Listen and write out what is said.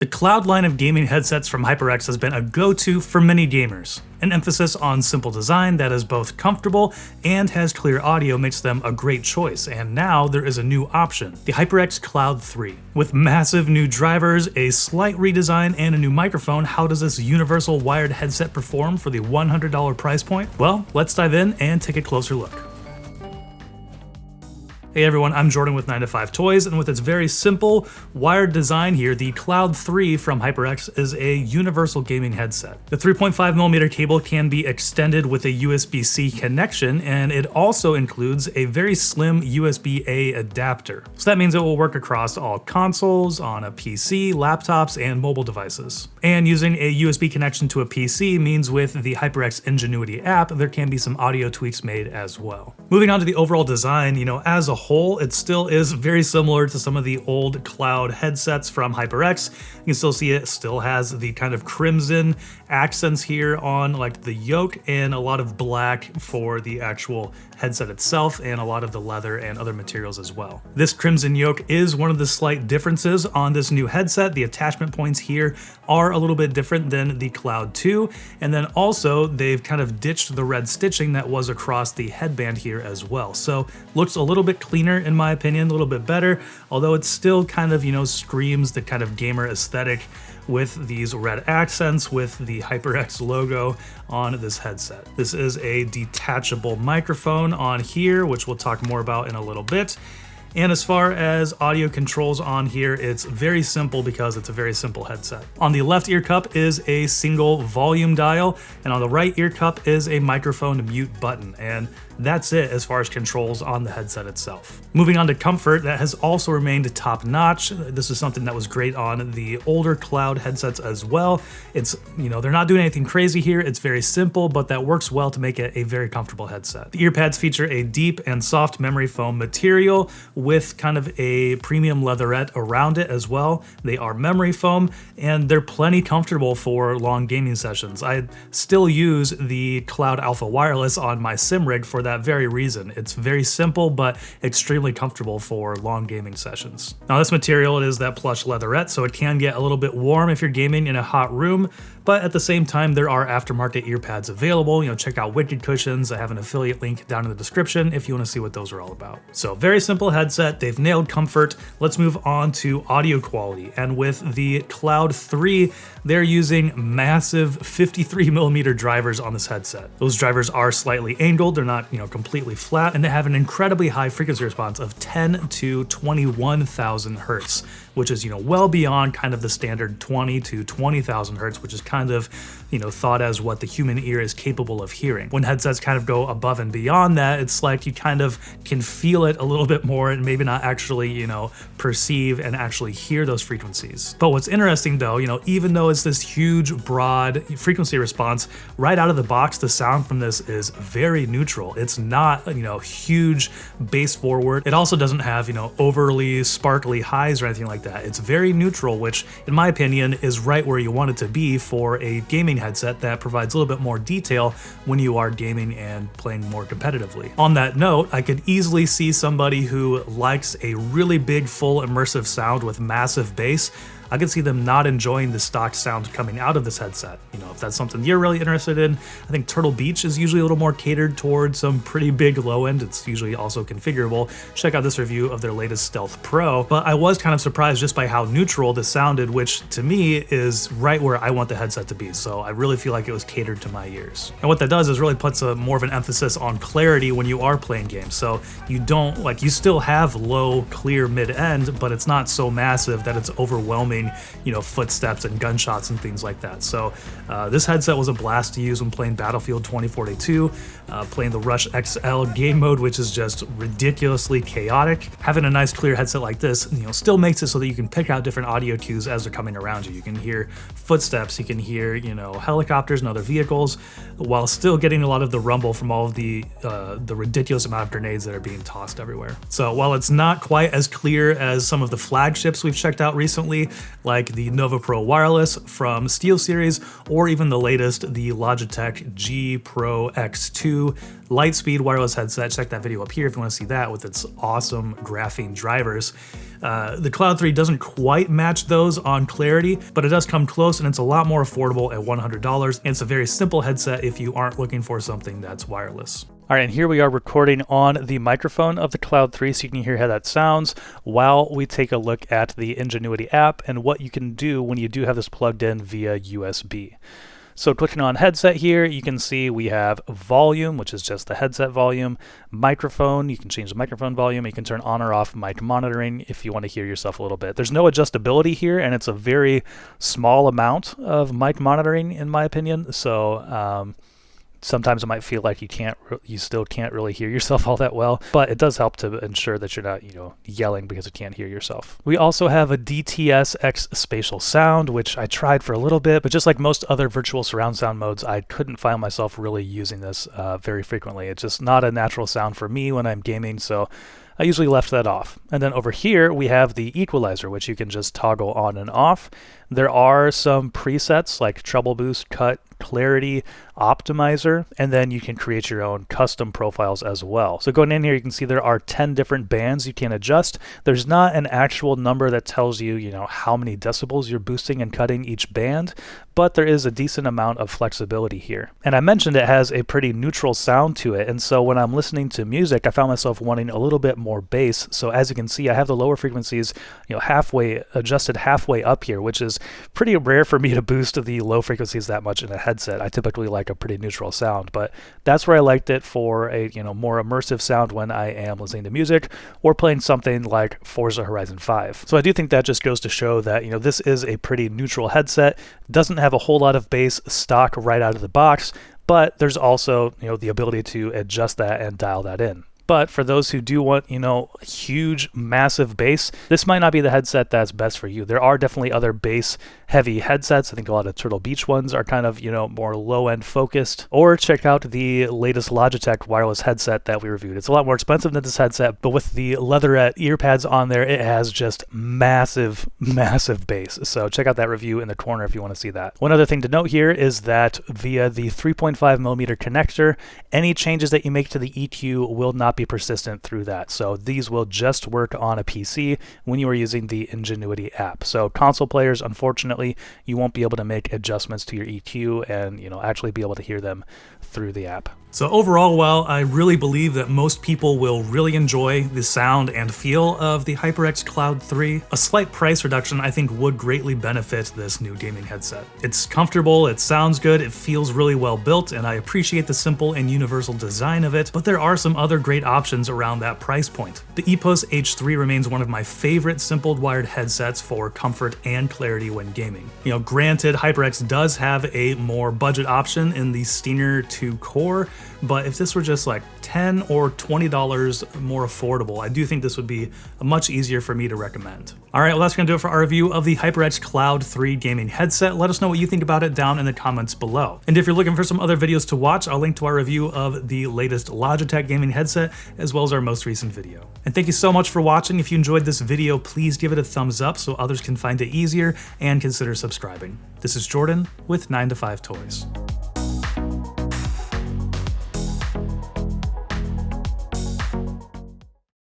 The Cloud line of gaming headsets from HyperX has been a go-to for many gamers. An emphasis on simple design that is both comfortable and has clear audio makes them a great choice, and now there is a new option, the HyperX Cloud III. With massive new drivers, a slight redesign, and a new microphone, how does this universal wired headset perform for the $100 price point? Well, let's dive in and take a closer look. Hey everyone, I'm Jordan with 9 to 5 Toys, and with its very simple wired design here, the Cloud III from HyperX is a universal gaming headset. The 3.5mm cable can be extended with a USB-C connection, and it also includes a very slim USB-A adapter. So that means it will work across all consoles, on a PC, laptops, and mobile devices. And using a USB connection to a PC means with the HyperX Ingenuity app, there can be some audio tweaks made as well. Moving on to the overall design, as a whole, it still is very similar to some of the old Cloud headsets from HyperX. You can still see it still has the kind of crimson accents here on like the yoke, and a lot of black for the actual headset itself, and a lot of the leather and other materials as well. This crimson yoke is one of the slight differences on this new headset. The attachment points here are a little bit different than the Cloud 2, and then also they've kind of ditched the red stitching that was across the headband here as well. So looks a little bit cleaner in my opinion, a little bit better, although it still kind of, screams the kind of gamer aesthetic with these red accents with the HyperX logo on this headset. This is a detachable microphone on here, which we'll talk more about in a little bit. And as far as audio controls on here, it's very simple because it's a very simple headset. On the left ear cup is a single volume dial, and on the right ear cup is a microphone mute button, and that's it as far as controls on the headset itself. Moving on to comfort, that has also remained top notch. This is something that was great on the older Cloud headsets as well. It's, they're not doing anything crazy here. It's very simple, but that works well to make it a very comfortable headset. The ear pads feature a deep and soft memory foam material with kind of a premium leatherette around it as well. They are memory foam, and they're plenty comfortable for long gaming sessions. I still use the Cloud Alpha Wireless on my sim rig for that very reason. It's very simple, but extremely comfortable for long gaming sessions. Now this material, it is that plush leatherette, so it can get a little bit warm if you're gaming in a hot room, but at the same time, there are aftermarket ear pads available. Check out Wicked Cushions. I have an affiliate link down in the description if you want to see what those are all about. So very simple headset. They've nailed comfort. Let's move on to audio quality. And with the Cloud 3, they're using massive 53mm drivers on this headset. Those drivers are slightly angled. They're not, completely flat, and they have an incredibly high frequency response of 10 to 21,000 hertz, which is, well beyond kind of the standard 20 to 20,000 hertz, which is kind of, thought as what the human ear is capable of hearing. When headsets kind of go above and beyond that, it's like you kind of can feel it a little bit more and maybe not actually, perceive and actually hear those frequencies. But what's interesting though, even though it's this huge, broad frequency response, right out of the box, the sound from this is very neutral. It's not, huge bass forward. It also doesn't have, overly sparkly highs or anything like that. It's very neutral, which in my opinion is right where you want it to be for a gaming headset that provides a little bit more detail when you are gaming and playing more competitively. On that note, I could easily see somebody who likes a really big, full immersive sound with massive bass. I could see them not enjoying the stock sound coming out of this headset. If that's something you're really interested in, I think Turtle Beach is usually a little more catered towards some pretty big low end. It's usually also configurable. Check out this review of their latest Stealth Pro. But I was kind of surprised just by how neutral this sounded, which to me is right where I want the headset to be. So I really feel like it was catered to my ears. And what that does is really puts a more of an emphasis on clarity when you are playing games. So you don't, you still have low, clear mid-end, but it's not so massive that it's overwhelming, footsteps and gunshots and things like that. So this headset was a blast to use when playing Battlefield 2042, playing the Rush XL game mode, which is just ridiculously chaotic. Having a nice clear headset like this, still makes it so that you can pick out different audio cues as they're coming around you. You can hear footsteps, you can hear, helicopters and other vehicles, while still getting a lot of the rumble from all of the ridiculous amount of grenades that are being tossed everywhere. So while it's not quite as clear as some of the flagships we've checked out recently, like the Nova Pro Wireless from SteelSeries, or even the latest, the Logitech G Pro X2 Lightspeed wireless headset. Check that video up here if you want to see that with its awesome graphene drivers. The Cloud 3 doesn't quite match those on clarity, but it does come close, and it's a lot more affordable at $100, and it's a very simple headset if you aren't looking for something that's wireless. All right, and here we are recording on the microphone of the Cloud 3 so you can hear how that sounds while we take a look at the Ingenuity app and what you can do when you do have this plugged in via USB. So clicking on headset here, you can see we have volume, which is just the headset volume, microphone, you can change the microphone volume, you can turn on or off mic monitoring if you want to hear yourself a little bit. There's no adjustability here, and it's a very small amount of mic monitoring in my opinion, so sometimes it might feel like you still can't really hear yourself all that well, but it does help to ensure that you're not, yelling because you can't hear yourself. We also have a DTS-X spatial sound, which I tried for a little bit, but just like most other virtual surround sound modes, I couldn't find myself really using this very frequently. It's just not a natural sound for me when I'm gaming, so I usually left that off. And then over here, we have the equalizer, which you can just toggle on and off. There are some presets like treble boost, cut, clarity, optimizer, and then you can create your own custom profiles as well. So going in here, you can see there are 10 different bands you can adjust. There's not an actual number that tells you, how many decibels you're boosting and cutting each band, but there is a decent amount of flexibility here. And I mentioned it has a pretty neutral sound to it, and so when I'm listening to music, I found myself wanting a little bit more bass. So as you can see, I have the lower frequencies, adjusted halfway up here, which is pretty rare for me to boost the low frequencies that much in a headset. I typically like a pretty neutral sound, but that's where I liked it for a more immersive sound when I am listening to music or playing something like Forza Horizon 5. So I do think that just goes to show that this is a pretty neutral headset. Doesn't have a whole lot of bass stock right out of the box, but there's also the ability to adjust that and dial that in. But for those who do want, huge, massive bass, this might not be the headset that's best for you. There are definitely other bass-heavy headsets. I think a lot of Turtle Beach ones are kind of, more low-end focused. Or check out the latest Logitech wireless headset that we reviewed. It's a lot more expensive than this headset, but with the leatherette ear pads on there, it has just massive, massive bass. So check out that review in the corner if you want to see that. One other thing to note here is that via the 3.5mm connector, any changes that you make to the EQ will not be persistent through that. So these will just work on a PC when you are using the Ingenuity app. So console players, unfortunately, you won't be able to make adjustments to your EQ and actually be able to hear them through the app. So overall, while I really believe that most people will really enjoy the sound and feel of the HyperX Cloud 3, a slight price reduction I think would greatly benefit this new gaming headset. It's comfortable, it sounds good, it feels really well built, and I appreciate the simple and universal design of it, but there are some other great options around that price point. The EPOS H3 remains one of my favorite simple wired headsets for comfort and clarity when gaming. Granted, HyperX does have a more budget option in the Stinger 2 Core, but if this were just like $10 or $20 more affordable, I do think this would be much easier for me to recommend. All right, well, that's gonna do it for our review of the HyperX Cloud 3 gaming headset. Let us know what you think about it down in the comments below. And if you're looking for some other videos to watch, I'll link to our review of the latest Logitech gaming headset, as well as our most recent video. And thank you so much for watching. If you enjoyed this video, please give it a thumbs up so others can find it easier and consider subscribing. This is Jordan with 9to5 Toys.